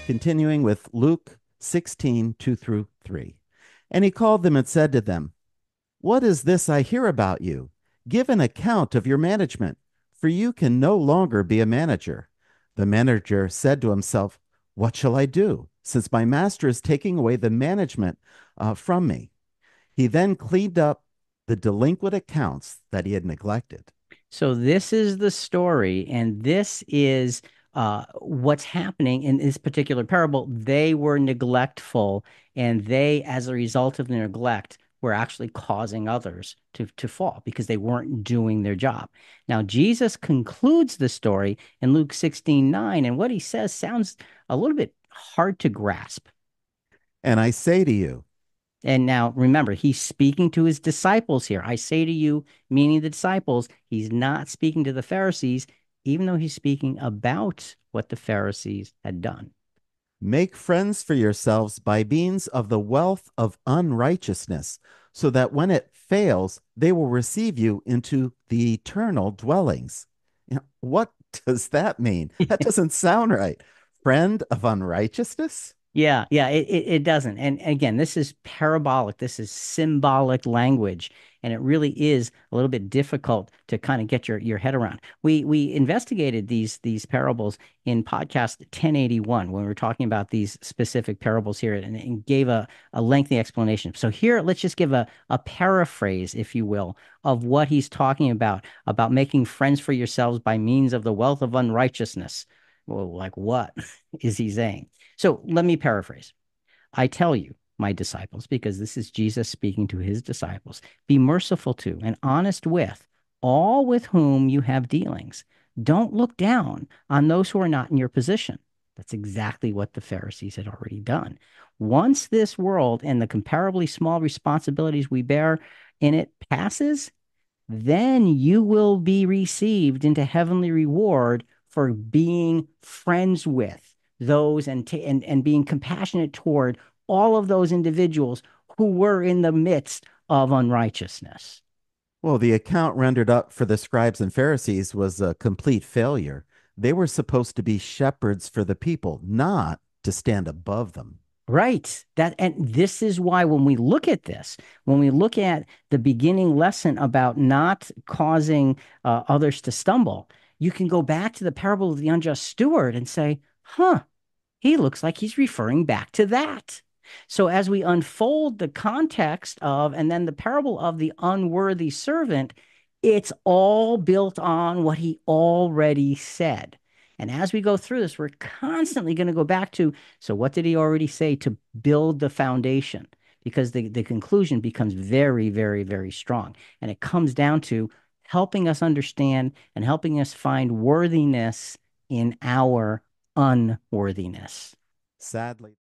continuing with Luke 16, 2 through 3. And he called them and said to them, "What is this I hear about you? Give an account of your management, for you can no longer be a manager." The manager said to himself, "What shall I do, since my master is taking away the management from me?" He then cleaned up the delinquent accounts that he had neglected. So this is the story, and this is what's happening in this particular parable. They were neglectful, and they, as a result of their neglect, were actually causing others to fall because they weren't doing their job. Now, Jesus concludes the story in Luke 16:9, and what he says sounds a little bit hard to grasp. And I say to you, And now remember, he's speaking to his disciples here. I say to you, meaning the disciples, he's not speaking to the Pharisees, even though he's speaking about what the Pharisees had done. make friends for yourselves by means of the wealth of unrighteousness, so that when it fails, they will receive you into the eternal dwellings. What does that mean? That doesn't sound right. Friend of unrighteousness? Yeah, it doesn't. And again, this is parabolic. This is symbolic language, and it really is a little bit difficult to kind of get your head around. We investigated these parables in podcast 1081 when we were talking about these specific parables here, and gave a lengthy explanation. So here, let's just give a paraphrase, if you will, of what he's talking about making friends for yourselves by means of the wealth of unrighteousness. Well, like what is he saying? So let me paraphrase. I tell you, my disciples, because this is Jesus speaking to his disciples, be merciful to and honest with all with whom you have dealings. Don't look down on those who are not in your position. That's exactly what the Pharisees had already done. Once this world and the comparably small responsibilities we bear in it passes, then you will be received into heavenly reward for being friends with those and being compassionate toward all of those individuals who were in the midst of unrighteousness. Well, the account rendered up for the scribes and Pharisees was a complete failure. They were supposed to be shepherds for the people, not to stand above them. Right. That and this is why when we look at this, when we look at the beginning lesson about not causing others to stumble, you can go back to the parable of the unjust steward and say, huh, he looks like he's referring back to that. So as we unfold the context of, and then the parable of the unworthy servant, it's all built on what he already said. And as we go through this, we're constantly going to go back to, so what did he already say to build the foundation? Because the conclusion becomes very, very, very strong. And it comes down to helping us understand and helping us find worthiness in our unworthiness. Sadly,